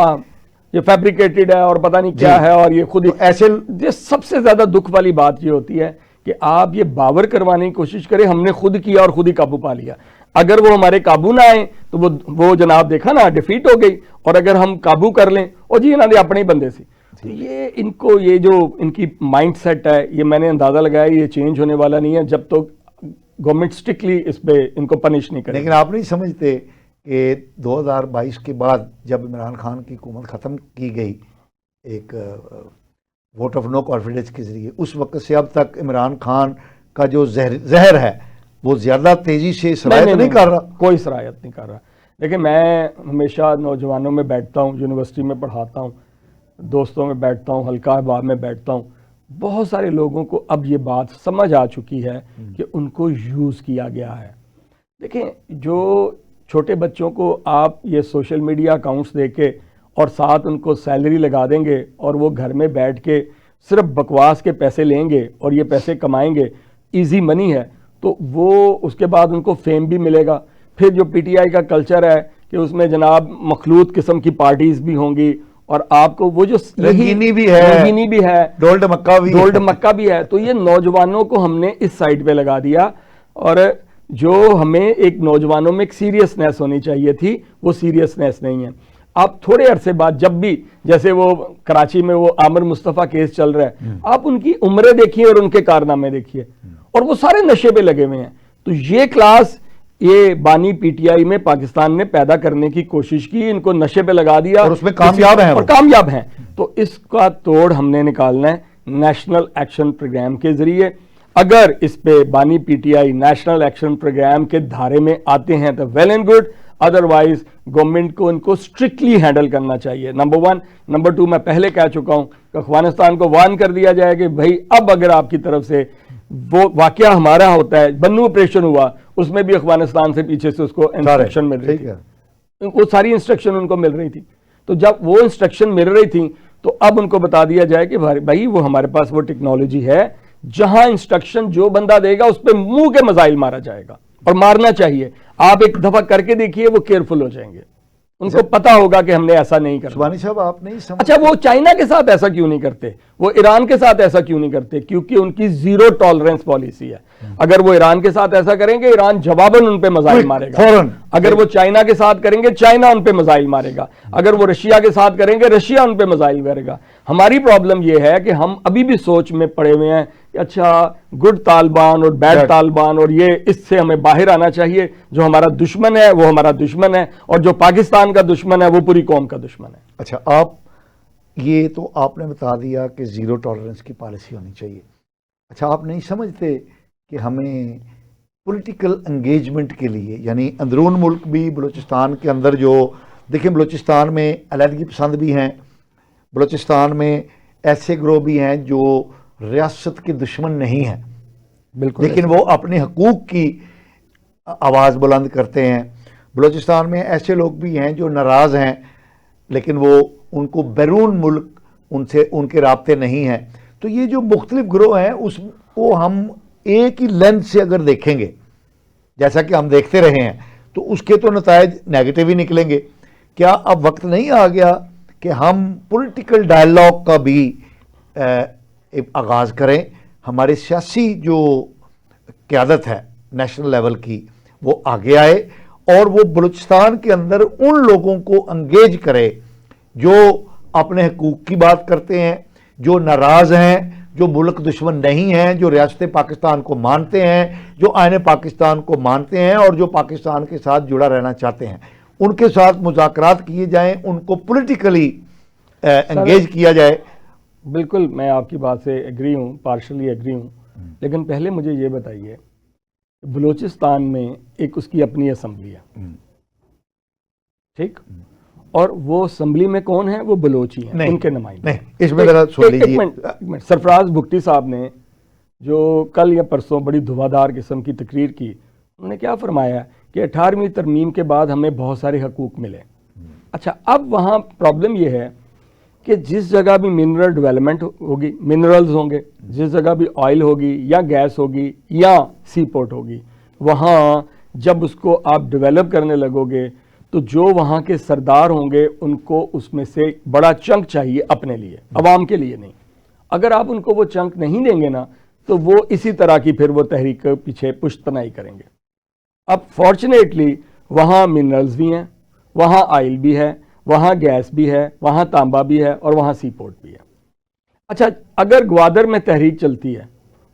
یہ فیبریکیٹڈ ہے اور پتہ نہیں کیا ہے. اور یہ خود ایسے سب سے زیادہ دکھ والی بات یہ ہوتی ہے کہ آپ یہ باور کروانے کی کوشش کریں ہم نے خود کیا اور خود ہی قابو پا لیا. اگر وہ ہمارے قابو نہ آئے تو وہ جناب دیکھا نا ڈیفیٹ ہو گئی، اور اگر ہم قابو کر لیں اور جی انہوں نے اپنے ہی بندے سی. تو یہ ان کو یہ جو ان کی مائنڈ سیٹ ہے، یہ میں نے اندازہ لگایا یہ چینج ہونے والا نہیں ہے جب تک گورنمنٹ اسٹرکٹلی اس پہ ان کو پنش نہیں کرے. لیکن آپ نہیں سمجھتے کہ 2022 کے بعد جب عمران خان کی حکومت ختم کی گئی ایک ووٹ آف نو کانفیڈنس کے ذریعے، اس وقت سے اب تک عمران خان کا جو زہر ہے وہ زیادہ تیزی سے سرایت نہیں کر رہا؟ کوئی سرایت نہیں کر رہا. لیکن میں ہمیشہ نوجوانوں میں بیٹھتا ہوں، یونیورسٹی میں پڑھاتا ہوں، دوستوں میں بیٹھتا ہوں، حلقہ احباب میں بیٹھتا ہوں. بہت سارے لوگوں کو اب یہ بات سمجھ آ چکی ہے کہ ان کو یوز کیا گیا ہے. دیکھیں جو چھوٹے بچوں کو آپ یہ سوشل میڈیا اکاؤنٹس دے کے اور ساتھ ان کو سیلری لگا دیں گے اور وہ گھر میں بیٹھ کے صرف بکواس کے پیسے لیں گے اور یہ پیسے کمائیں گے، ایزی منی ہے، تو وہ اس کے بعد ان کو فیم بھی ملے گا. پھر جو پی ٹی آئی کا کلچر ہے کہ اس میں جناب مخلوط قسم کی پارٹیز بھی ہوں گی اور آپ کو وہ جو رنگینی بھی ہے، ڈولڈ مکہ بھی ہے. تو یہ نوجوانوں کو ہم نے اس سائڈ پہ لگا دیا، اور جو ہمیں ایک نوجوانوں میں ایک سیریسنیس ہونی چاہیے تھی وہ سیریسنیس نہیں ہے. آپ تھوڑے عرصے بعد جب بھی جیسے وہ کراچی میں وہ عامر مصطفیٰ کیس چل رہا ہے، آپ ان کی عمریں دیکھیے اور ان کے کارنامے دیکھیے، اور وہ سارے نشے پہ لگے ہوئے ہیں. تو یہ کلاس یہ بانی پی ٹی آئی میں پاکستان نے پیدا کرنے کی کوشش کی، ان کو نشے پہ لگا دیا اور اس میں کامیاب ہیں، اور کامیاب ہیں. تو اس کا توڑ ہم نے نکالنا ہے نیشنل ایکشن پروگرام کے ذریعے. اگر اس پہ بانی P T I national action programme کے دھارے میں آتے ہیں تو well and good, otherwise government کو ان کو اسٹرکٹلی ہینڈل کرنا چاہیے. نمبر 1. نمبر 2، میں پہلے کہہ چکا ہوں کہ افغانستان کو وارن کر دیا جائے کہ بھائی اب اگر آپ کی طرف سے وہ واقعہ ہمارا ہوتا ہے، بنو آپریشن ہوا، اس میں بھی افغانستان سے پیچھے سے اس کو انسٹرکشن مل رہی تھی، وہ ساری انسٹرکشن ان کو مل رہی تھی. تو جب وہ انسٹرکشن مل رہی تھی تو اب ان کو بتا دیا جائے کہ بھائی وہ ہمارے پاس وہ ٹیکنالوجی ہے جہاں انسٹرکشن جو بندہ دے گا اس پہ منہ کے میزائل مارا جائے گا، اور مارنا چاہیے. آپ ایک دفعہ کر کے دیکھیے، وہ کیئرفل ہو جائیں گے، ان کو پتا ہوگا کہ ہم نے ایسا نہیں کرنا. شبانی صاحب آپ نہیں سمجھ، اچھا وہ چائنا کے ساتھ ایسا کیوں نہیں کرتے، وہ ایران کے ساتھ ایسا کیوں نہیں کرتے؟ کیونکہ ان کی زیرو ٹالرنس پالیسی ہے. اگر وہ ایران کے ساتھ ایسا کریں گے، ایران جواباً ان پہ میزائل مارے گا. فوراً. اگر وہ چائنا کے ساتھ کریں گے، چائنا ان پہ میزائل مارے گا. اگر وہ رشیا کے ساتھ کریں گے، رشیا ان پہ میزائل مارے گا. ہماری پرابلم یہ ہے کہ ہم ابھی بھی سوچ میں پڑے ہوئے ہیں کہ اچھا گڈ طالبان اور بیڈ طالبان، اور یہ اس سے ہمیں باہر آنا چاہیے. جو ہمارا دشمن ہے وہ ہمارا دشمن ہے، اور جو پاکستان کا دشمن ہے وہ پوری قوم کا دشمن ہے. اچھا آپ یہ تو آپ نے بتا دیا کہ زیرو ٹالرنس کی پالیسی ہونی چاہیے. اچھا آپ نہیں سمجھتے کہ ہمیں پولیٹیکل انگیجمنٹ کے لیے، یعنی اندرون ملک بھی بلوچستان کے اندر جو دیکھیں، بلوچستان میں علیحدگی پسند بھی ہیں، بلوچستان میں ایسے گروہ بھی ہیں جو ریاست کے دشمن نہیں ہیں، بالکل، لیکن وہ اپنے حقوق کی آواز بلند کرتے ہیں. بلوچستان میں ایسے لوگ بھی ہیں جو ناراض ہیں، لیکن وہ ان کو بیرون ملک ان کے رابطے نہیں ہیں. تو یہ جو مختلف گروہ ہیں اس کو ہم ایک ہی لینس سے اگر دیکھیں گے، جیسا کہ ہم دیکھتے رہے ہیں، تو اس کے تو نتائج نیگیٹو ہی نکلیں گے. کیا اب وقت نہیں آ گیا کہ ہم پولیٹیکل ڈائلاگ کا بھی آغاز کریں؟ ہمارے سیاسی جو قیادت ہے نیشنل لیول کی، وہ آگے آئے اور وہ بلوچستان کے اندر ان لوگوں کو انگیج کرے جو اپنے حقوق کی بات کرتے ہیں، جو ناراض ہیں، جو ملک دشمن نہیں ہیں، جو ریاست پاکستان کو مانتے ہیں، جو آئین پاکستان کو مانتے ہیں اور جو پاکستان کے ساتھ جڑا رہنا چاہتے ہیں. ان کے ساتھ مذاکرات کیے جائیں، ان کو پولیٹیکلی انگیج کیا جائے. بالکل میں آپ کی بات سے ایگری ہوں، پارشلی ایگری ہوں. لیکن پہلے مجھے یہ بتائیے، بلوچستان میں ایک اس کی اپنی اسمبلی ہے، ٹھیک، اور وہ اسمبلی میں کون ہیں؟ وہ بلوچی ہیں، ان کے نمائندے. اس میں ذرا سن لیجیے. ایک منٹ. سرفراز بھگتی صاحب نے جو کل یا پرسوں بڑی دھواں قسم کی تقریر کی، انہوں نے کیا فرمایا کہ 18ویں ترمیم کے بعد ہمیں بہت سارے حقوق ملے. اچھا اب وہاں پرابلم یہ ہے کہ جس جگہ بھی منرل ڈیولپمنٹ ہوگی، منرلز ہوں گے، جس جگہ بھی آئل ہوگی یا گیس ہوگی یا سی پورٹ ہوگی، وہاں جب اس کو آپ ڈیولپ کرنے لگو گے تو جو وہاں کے سردار ہوں گے ان کو اس میں سے بڑا چنک چاہیے اپنے لیے، عوام کے لیے نہیں. اگر آپ ان کو وہ چنک نہیں دیں گے نا تو وہ اسی طرح کی پھر وہ تحریک پیچھے پشت پناہی کریں گے. اب فارچونیٹلی وہاں منرلز بھی ہیں، وہاں آئل بھی ہے، وہاں گیس بھی ہے، وہاں تانبا بھی ہے، اور وہاں سی پورٹ بھی ہے. اچھا اگر گوادر میں تحریک چلتی ہے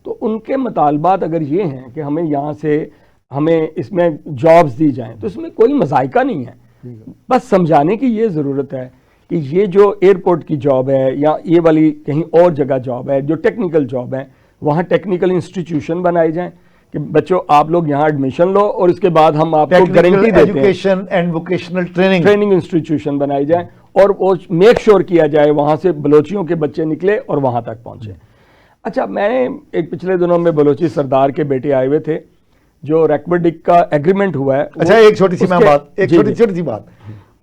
تو ان کے مطالبات اگر یہ ہیں کہ ہمیں یہاں سے ہمیں اس میں جابز دی جائیں، تو اس میں کوئی مذائقہ نہیں ہے. بس سمجھانے کی یہ ضرورت ہے کہ یہ جو ایئرپورٹ کی جاب ہے یا یہ والی کہیں اور جگہ جاب ہے، جو ٹیکنیکل جاب ہے، وہاں ٹیکنیکل انسٹیٹیوشن بنائی جائیں کہ بچوں آپ لوگ یہاں ایڈمیشن لو اور اس کے بعد ہم آپ کو گارنٹی دیتے ہیں. Education and vocational training institution بنائی جائیں اور وہ میک شور کیا جائے وہاں سے بلوچیوں کے بچے نکلے اور وہاں تک پہنچے. اچھا میں نے ایک پچھلے دنوں میں بلوچی سردار کے بیٹے آئے ہوئے تھے، جو ریکورڈک کا ایگریمنٹ ہوا ہے. اچھا ایک چھوٹی سی بات،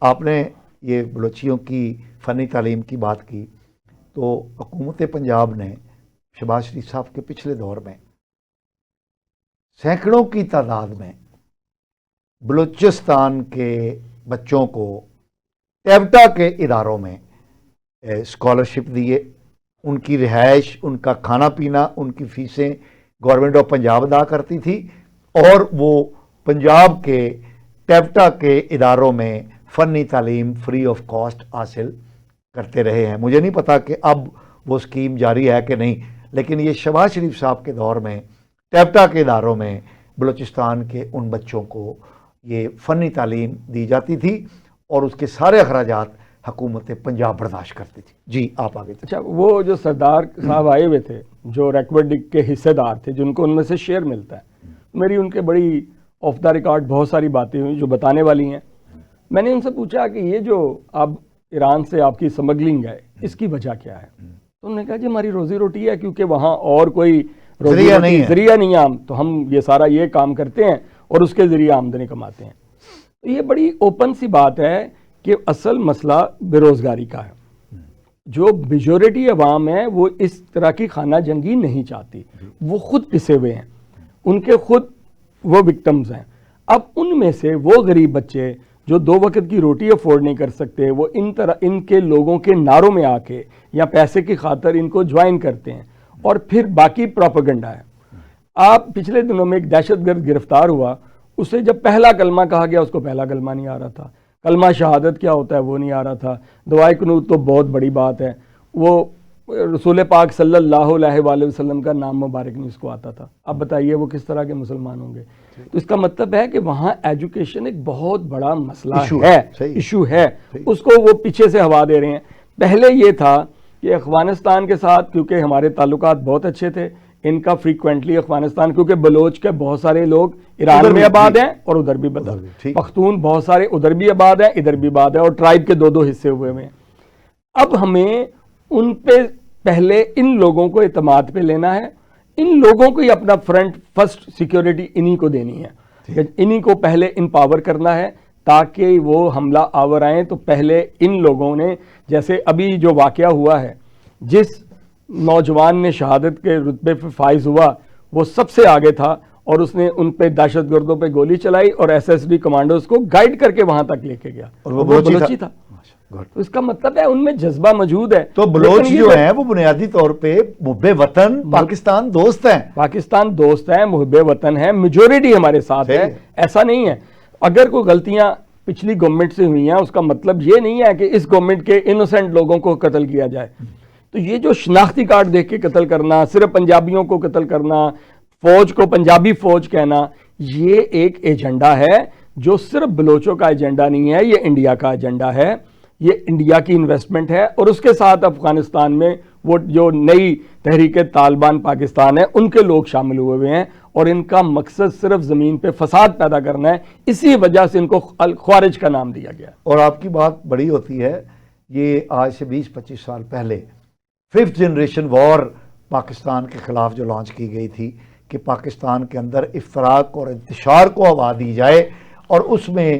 آپ نے یہ بلوچیوں کی فنی تعلیم کی بات کی، تو حکومت پنجاب نے شہباز شریف صاحب کے پچھلے دور میں سینکڑوں کی تعداد میں بلوچستان کے بچوں کو ٹیبٹا کے اداروں میں اسکالرشپ دیے. ان کی رہائش، ان کا کھانا پینا، ان کی فیسیں گورنمنٹ آف پنجاب ادا کرتی تھی، اور وہ پنجاب کے ٹیبٹا کے اداروں میں فنی تعلیم فری آف کاسٹ حاصل کرتے رہے ہیں. مجھے نہیں پتا کہ اب وہ اسکیم جاری ہے کہ نہیں، لیکن یہ شہباز شریف صاحب کے دور میں ٹیپٹا کے اداروں میں بلوچستان کے ان بچوں کو یہ فنی تعلیم دی جاتی تھی اور اس کے سارے اخراجات حکومت پنجاب برداشت کرتی تھی. جی آپ آگے. اچھا، وہ جو سردار صاحب آئے ہوئے تھے جو ریکورڈ کے حصے دار تھے، جن کو ان میں سے شیئر ملتا ہے، میری ان کے بڑی آف دا ریکارڈ بہت ساری باتیں ہوئی جو بتانے والی ہیں. میں نے ان سے پوچھا کہ یہ جو اب ایران سے آپ کی سمگلنگ ہے، اس کی وجہ کیا ہے؟ تو انہوں نے کہا جی ہماری روزی روٹی ہے، کیونکہ وہاں اور کوئی ذریعہ نہیں ہے، تو ہم یہ سارا یہ کام کرتے ہیں اور اس کے ذریعے آمدنی کماتے ہیں. تو یہ بڑی اوپن سی بات ہے کہ اصل مسئلہ بے روزگاری کا ہے. جو میجورٹی عوام ہے وہ اس طرح کی خانہ جنگی نہیں چاہتی، وہ خود پسے ہوئے ہیں، ان کے خود وہ وکٹمز ہیں. اب ان میں سے وہ غریب بچے جو 2 وقت کی روٹی افورڈ نہیں کر سکتے، وہ ان کے لوگوں کے نعروں میں آ کے یا پیسے کی خاطر ان کو جوائن کرتے ہیں. اور پھر باقی پروپیگنڈا ہے. آپ پچھلے دنوں میں ایک دہشت گرد گرفتار ہوا، اسے جب پہلا کلمہ کہا گیا اس کو پہلا کلمہ نہیں آ رہا تھا، کلمہ شہادت کیا ہوتا ہے وہ نہیں آ رہا تھا، دعائے قنوت تو بہت بڑی بات ہے، وہ رسول پاک صلی اللہ علیہ وآلہ وسلم کا نام مبارک نہیں اس کو آتا تھا. اب بتائیے وہ کس طرح کے مسلمان ہوں گے؟ تو اس کا مطلب ہے کہ وہاں ایجوکیشن ایک بہت بڑا مسئلہ ایشو ہے، اس کو وہ پیچھے سے ہوا دے رہے ہیں. پہلے یہ تھا کہ افغانستان کے ساتھ کیونکہ ہمارے تعلقات بہت اچھے تھے، ان کا فریکوینٹلی افغانستان، کیونکہ بلوچ کے بہت سارے لوگ ایران میں آباد ہیں اور ادھر بھی پختون بہت سارے ادھر بھی آباد ہیں ادھر بھی آباد ہیں، اور ٹرائب کے 2 حصے ہوئے ہیں. اب ہمیں ان پہ پہلے ان لوگوں کو اعتماد پہ لینا ہے، ان لوگوں کو ہی اپنا فرسٹ سیکیورٹی انہی کو دینی ہے، انہی کو پہلے امپاور کرنا ہے تاکہ وہ حملہ آور آئیں. تو پہلے ان لوگوں نے، جیسے ابھی جو واقعہ ہوا ہے، جس نوجوان نے شہادت کے رتبے پہ فائز ہوا وہ سب سے آگے تھا اور اس نے ان پہ دہشت گردوں پہ گولی چلائی اور SSD کمانڈوز کو گائیڈ کر کے وہاں تک لے کے گیا، اور وہ بلوچی تھا. تو اس کا مطلب ہے ان میں جذبہ موجود ہے. تو بلوچ جو ہیں وہ بنیادی طور پہ محب وطن پاکستان دوست ہیں، محب وطن ہیں، میجورٹی ہمارے ساتھ ہے. ایسا نہیں ہے اگر کوئی غلطیاں پچھلی گورنمنٹ سے ہوئی ہیں اس کا مطلب یہ نہیں ہے کہ اس گورنمنٹ کے انوسینٹ لوگوں کو قتل کیا جائے. تو یہ جو شناختی کارڈ دیکھ کے قتل کرنا، صرف پنجابیوں کو قتل کرنا، فوج کو پنجابی فوج کہنا، یہ ایک ایجنڈا ہے جو صرف بلوچوں کا ایجنڈا نہیں ہے، یہ انڈیا کا ایجنڈا ہے، یہ انڈیا کی انویسٹمنٹ ہے. اور اس کے ساتھ افغانستان میں وہ جو نئی تحریک طالبان پاکستان ہے ان کے لوگ شامل ہوئے ہیں، اور ان کا مقصد صرف زمین پہ فساد پیدا کرنا ہے. اسی وجہ سے ان کو خوارج کا نام دیا گیا. اور آپ کی بات بڑی ہوتی ہے، یہ آج سے 20-25 سال پہلے 5th جنریشن وار پاکستان کے خلاف جو لانچ کی گئی تھی کہ پاکستان کے اندر افتراق اور انتشار کو ہوا دی جائے، اور اس میں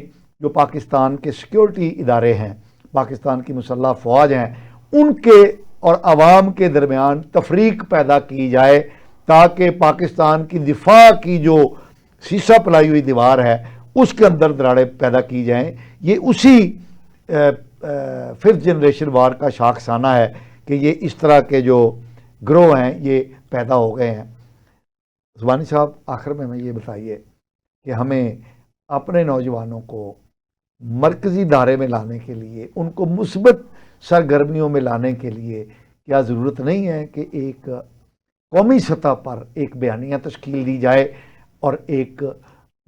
جو پاکستان کے سیکیورٹی ادارے ہیں، پاکستان کی مسلح فوج ہیں، ان کے اور عوام کے درمیان تفریق پیدا کی جائے تاکہ پاکستان کی دفاع کی جو سیسہ پلائی ہوئی دیوار ہے اس کے اندر دراڑیں پیدا کی جائیں. یہ اسی 5th جنریشن وار کا شاخسانہ ہے کہ یہ اس طرح کے جو گروہ ہیں یہ پیدا ہو گئے ہیں. زبانی صاحب آخر میں یہ بتائیے کہ ہمیں اپنے نوجوانوں کو مرکزی دھارے میں لانے کے لیے، ان کو مثبت سرگرمیوں میں لانے کے لیے کیا ضرورت نہیں ہے کہ ایک قومی سطح پر ایک بیانیہ تشکیل دی جائے اور ایک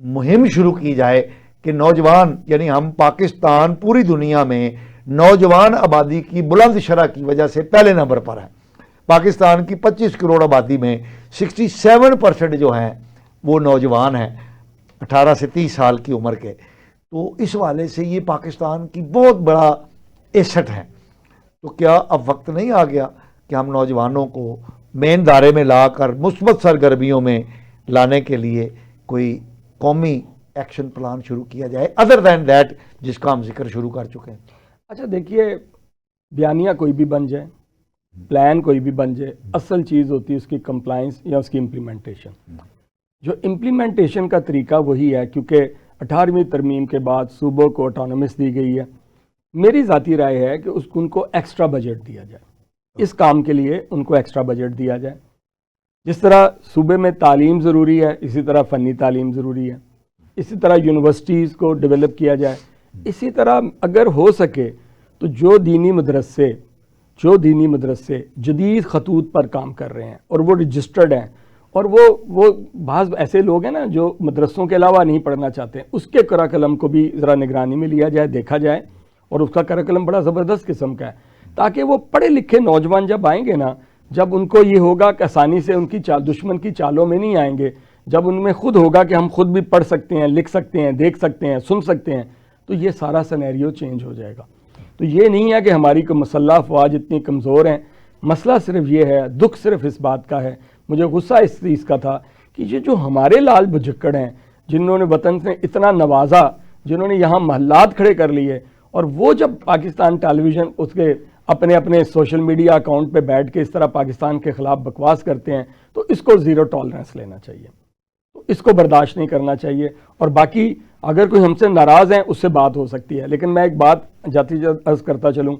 مہم شروع کی جائے کہ نوجوان، یعنی ہم پاکستان پوری دنیا میں نوجوان آبادی کی بلند شرح کی وجہ سے پہلے نمبر پر ہے. پاکستان کی 25 کروڑ آبادی میں 67% جو ہیں وہ نوجوان ہیں 18 سے 30 سال کی عمر کے. تو اس والے سے یہ پاکستان کی بہت بڑا ایسٹ ہے. تو کیا اب وقت نہیں آ گیا کہ ہم نوجوانوں کو مین دھارے میں لا کر مثبت سرگرمیوں میں لانے کے لیے کوئی قومی ایکشن پلان شروع کیا جائے ادر دین دیٹ جس کا ہم ذکر شروع کر چکے ہیں؟ اچھا دیکھیے، بیانیہ کوئی بھی بن جائے، پلان کوئی بھی بن جائے، اصل چیز ہوتی ہے اس کی کمپلائنس یا اس کی امپلیمنٹیشن. جو امپلیمنٹیشن کا طریقہ وہی ہے، کیونکہ 18ویں ترمیم کے بعد صوبوں کو آٹونومس دی گئی ہے. میری ذاتی رائے ہے کہ ان کو ایکسٹرا بجٹ دیا جائے، اس کام کے لیے ان کو ایکسٹرا بجٹ دیا جائے. جس طرح صوبے میں تعلیم ضروری ہے اسی طرح فنی تعلیم ضروری ہے، اسی طرح یونیورسٹیز کو ڈیولپ کیا جائے. اسی طرح اگر ہو سکے تو جو دینی مدرسے جدید خطوط پر کام کر رہے ہیں اور وہ رجسٹرڈ ہیں، اور وہ بعض ایسے لوگ ہیں نا جو مدرسوں کے علاوہ نہیں پڑھنا چاہتے ہیں، اس کے کرکلم کو بھی ذرا نگرانی میں لیا جائے، دیکھا جائے، اور اس کا کرکلم بڑا زبردست قسم کا ہے، تاکہ وہ پڑھے لکھے نوجوان جب آئیں گے نا، جب ان کو یہ ہوگا کہ آسانی سے ان کی دشمن کی چالوں میں نہیں آئیں گے، جب ان میں خود ہوگا کہ ہم خود بھی پڑھ سکتے ہیں، لکھ سکتے ہیں، دیکھ سکتے ہیں، سن سکتے ہیں، تو یہ سارا سینیریو چینج ہو جائے گا۔ تو یہ نہیں ہے کہ ہماری مسلح افواج اتنی کمزور ہیں، مسئلہ صرف یہ ہے، دکھ صرف اس بات کا ہے، مجھے غصہ اس چیز کا تھا کہ یہ جو ہمارے لال بھجکڑ ہیں، جنہوں نے وطن سے اتنا نوازا، جنہوں نے یہاں محلات کھڑے کر لیے، اور وہ جب پاکستان ٹیلی ویژن اس کے اپنے سوشل میڈیا اکاؤنٹ پہ بیٹھ کے اس طرح پاکستان کے خلاف بکواس کرتے ہیں، تو اس کو زیرو ٹالرنس لینا چاہیے، اس کو برداشت نہیں کرنا چاہیے۔ اور باقی اگر کوئی ہم سے ناراض ہیں اس سے بات ہو سکتی ہے، لیکن میں ایک بات جاتی عرض کرتا چلوں،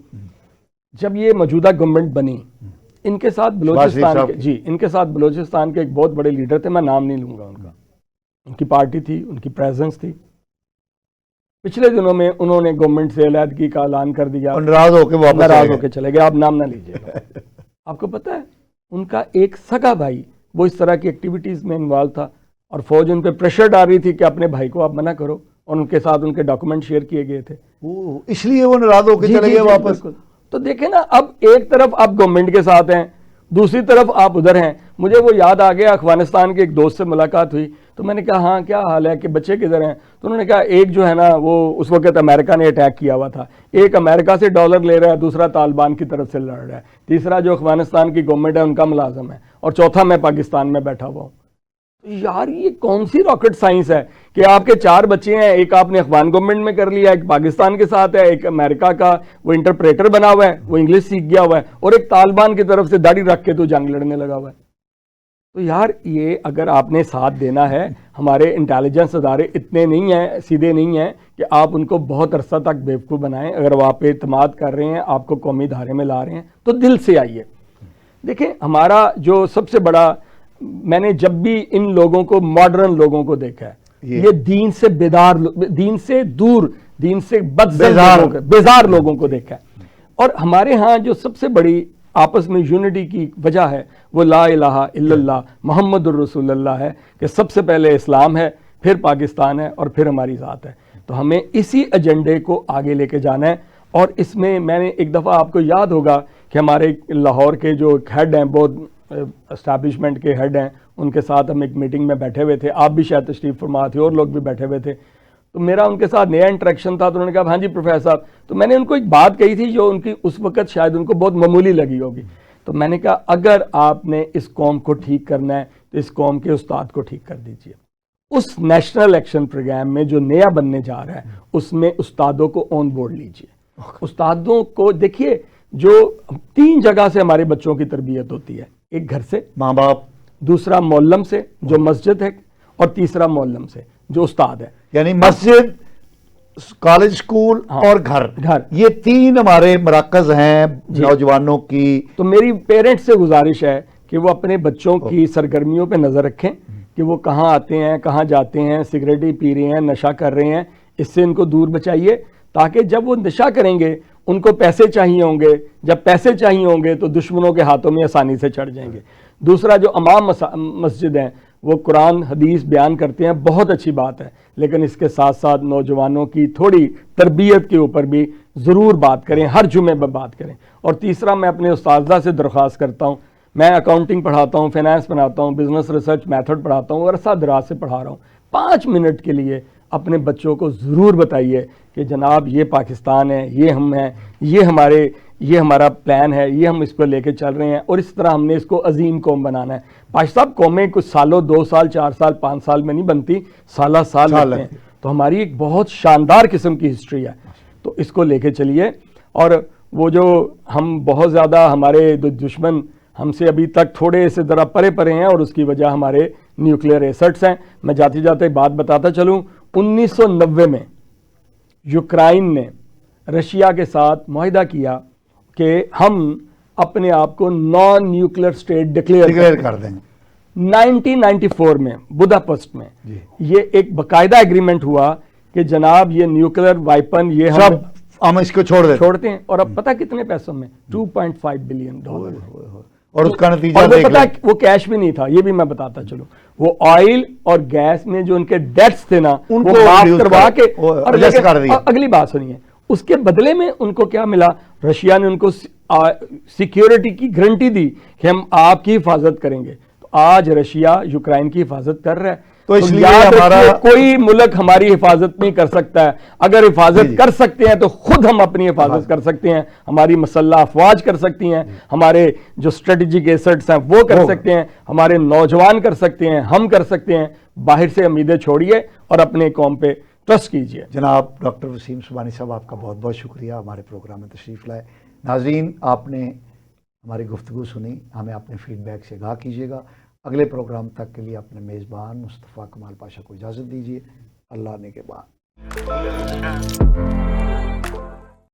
جب یہ موجودہ گورنمنٹ بنی، ان کے ساتھ بلوچستان کے ایک بہت بڑے لیڈر تھے، میں نام نہیں لوں گا ان کا، ان کی پارٹی تھی، ان کی پریزنس تھی، پچھلے دنوں میں انہوں نے گورنمنٹ سے علیحدگی کا اعلان کر دیا، ناراض ہو کے چلے گئے، آپ نام نہ لیجیے گا۔ آپ کو پتہ ہے ان کا ایک سگا بھائی وہ اس طرح کی ایکٹیویٹیز میں انوالو تھا، اور فوج ان پہ پریشر ڈال رہی تھی کہ اپنے بھائی کو آپ منع کرو، اور ان کے ساتھ ان کے ڈاکومنٹ شیئر کیے گئے تھے، اس لیے وہ ناراض ہو کے چلے گئے واپس۔ تو دیکھیں نا، اب ایک طرف آپ گورنمنٹ کے ساتھ ہیں، دوسری طرف آپ ادھر ہیں۔ مجھے وہ یاد آ گیا، افغانستان کے ایک دوست سے ملاقات ہوئی تو میں نے کہا ہاں کیا حال ہے کہ بچے کدھر ہیں، تو انہوں نے کہا ایک جو ہے نا وہ اس وقت امریکہ نے اٹیک کیا ہوا تھا، ایک امریکہ سے ڈالر لے رہا ہے، دوسرا طالبان کی طرف سے لڑ رہا ہے، تیسرا جو افغانستان کی گورنمنٹ ہے ان کا ملازم ہے، اور چوتھا میں پاکستان میں بیٹھا ہوا ہوں۔ یار یہ کون سی راکٹ سائنس ہے کہ آپ کے 4 بچے ہیں، ایک آپ نے افغان گورنمنٹ میں کر لیا، ایک پاکستان کے ساتھ ہے، ایک امریکہ کا وہ انٹرپریٹر بنا ہوا ہے، وہ انگلش سیکھ گیا ہوا ہے، اور ایک طالبان کی طرف سے داڑھی رکھ کے تو جنگ لڑنے لگا ہوا ہے۔ تو یار یہ اگر آپ نے ساتھ دینا ہے، ہمارے انٹیلیجنس ادارے اتنے نہیں ہیں، سیدھے نہیں ہیں کہ آپ ان کو بہت عرصہ تک بیوقوف بنائیں۔ اگر وہ آپ پہ اعتماد کر رہے ہیں، آپ کو قومی دھارے میں لا رہے ہیں، تو دل سے آئیے۔ دیکھیں ہمارا جو سب سے بڑا، میں نے جب بھی ان لوگوں کو، ماڈرن لوگوں کو دیکھا ہے، یہ دین سے بیدار، دین سے دور، دین سے بیزار لوگوں کو دیکھا ہے۔ اور ہمارے ہاں جو سب سے بڑی آپس میں یونٹی کی وجہ ہے وہ لا الہ الا اللہ محمد الرسول اللہ ہے، کہ سب سے پہلے اسلام ہے، پھر پاکستان ہے، اور پھر ہماری ذات ہے۔ تو ہمیں اسی ایجنڈے کو آگے لے کے جانا ہے۔ اور اس میں نے ایک دفعہ، آپ کو یاد ہوگا کہ ہمارے لاہور کے جو ہیڈ ہیں، بہت اسٹیبلشمنٹ کے ہیڈ ہیں، ان کے ساتھ ہم ایک میٹنگ میں بیٹھے ہوئے تھے، آپ بھی شاید تشریف فرما تھے، اور لوگ بھی بیٹھے ہوئے تھے، تو میرا ان کے ساتھ نیا انٹریکشن تھا۔ تو انہوں نے کہا ہاں جی پروفیسر صاحب، تو میں نے ان کو ایک بات کہی تھی جو ان کی اس وقت شاید ان کو بہت معمولی لگی ہوگی، تو میں نے کہا اگر آپ نے اس قوم کو ٹھیک کرنا ہے تو اس قوم کے استاد کو ٹھیک کر دیجئے۔ اس نیشنل ایکشن پروگرام میں جو نیا بننے جا رہا ہے، اس میں استادوں کو آن بورڈ لیجئے۔ استادوں کو دیکھیے، جو 3 جگہ سے ہمارے بچوں کی تربیت ہوتی ہے، ایک گھر سے، ماں باپ، دوسرا معلم سے جو مسجد ہے، اور تیسرا معلم سے جو استاد ہے۔ یعنی مسجد، کالج، اسکول اور گھر، یہ 3 ہمارے مراکز ہیں نوجوانوں کی۔ تو میری پیرنٹس سے گزارش ہے کہ وہ اپنے بچوں کی سرگرمیوں پہ نظر رکھیں کہ وہ کہاں آتے ہیں، کہاں جاتے ہیں، سگریٹ پی رہے ہیں، نشہ کر رہے ہیں، اس سے ان کو دور بچائیے، تاکہ جب وہ نشہ کریں گے ان کو پیسے چاہیے ہوں گے، جب پیسے چاہیے ہوں گے تو دشمنوں کے ہاتھوں میں آسانی سے چڑھ جائیں گے۔ دوسرا، جو امام مسجد ہیں وہ قرآن حدیث بیان کرتے ہیں، بہت اچھی بات ہے، لیکن اس کے ساتھ ساتھ نوجوانوں کی تھوڑی تربیت کے اوپر بھی ضرور بات کریں، ہر جمعے میں بات کریں۔ اور تیسرا، میں اپنے اساتذہ سے درخواست کرتا ہوں، میں اکاؤنٹنگ پڑھاتا ہوں، فائنانس پڑھاتا ہوں، بزنس ریسرچ میتھڈ پڑھاتا ہوں، عرصہ دراز سے پڑھا رہا ہوں، 5 منٹ کے لیے اپنے بچوں کو ضرور بتائیے کہ جناب یہ پاکستان ہے، یہ ہم ہیں، یہ ہمارا پلان ہے، یہ ہم اس کو لے کے چل رہے ہیں، اور اس طرح ہم نے اس کو عظیم قوم بنانا ہے۔ پاشا صاحب، قومیں کچھ سالوں، 2 سال، 4 سال، 5 سال میں نہیں بنتی، سالہ سال لگتے ہیں۔ تو ہماری ایک بہت شاندار قسم کی ہسٹری ہے، تو اس کو لے کے چلیے۔ اور وہ جو ہم بہت زیادہ، ہمارے دشمن ہم سے ابھی تک تھوڑے سے ذرا پرے ہیں، اور اس کی وجہ ہمارے نیوکلیئر ایسٹس ہیں۔ میں جاتے جاتے ایک بات بتاتا چلوں، 1990 میں یوکرائن نے رشیا کے ساتھ معاہدہ کیا کہ ہم اپنے آپ کو نان نیوکلیئر اسٹیٹ ڈکلیئر کر دیں۔ 1994 میں بداپسٹ میں یہ ایک باقاعدہ ایگریمنٹ ہوا کہ جناب یہ نیوکلیر وائپن یہ سب ہم اس کو چھوڑتے ہیں، اور اب پتہ کتنے پیسوں میں $2.5 بلین، اور اس کا نتیجہ اور وہ دیکھ پتہ لیں۔ وہ کیش بھی نہیں تھا، یہ بھی میں بتاتا چلوں، وہ آئل اور گیس میں جو ان کے ڈیٹس تھے نا ان وہ کو معاف reduce کروا کے اور less کر دیا۔ اگلی بات سنیے، اس کے بدلے میں ان کو کیا ملا؟ رشیا نے ان کو سیکیورٹی کی گارنٹی دی کہ ہم آپ کی حفاظت کریں گے۔ تو آج رشیا یوکرائن کی حفاظت کر رہا ہے، تو اس لیے یاد ہمارا رکھیے کوئی ملک ہماری حفاظت نہیں کر سکتا ہے، اگر حفاظت کر سکتے ہیں تو خود ہم اپنی حفاظت کر سکتے ہیں، ہماری مسلح افواج کر سکتی ہیں، ہمارے جو اسٹریٹجک ایسٹس ہیں وہ کر سکتے ہیں، ہمارے نوجوان کر سکتے ہیں، ہم کر سکتے ہیں۔ باہر سے امیدیں چھوڑیے اور اپنے قوم پہ ٹرسٹ کیجیے۔ جناب ڈاکٹر وسیم سبحانی صاحب، آپ کا بہت بہت شکریہ ہمارے پروگرام میں تشریف لائے۔ ناظرین، آپ نے ہماری گفتگو سنی، ہمیں اپنے فیڈ بیک سے آگاہ کیجیے گا۔ اگلے پروگرام تک کے لیے اپنے میزبان مصطفیٰ کمال پاشا کو اجازت دیجیے۔ اللہ نے کے بعد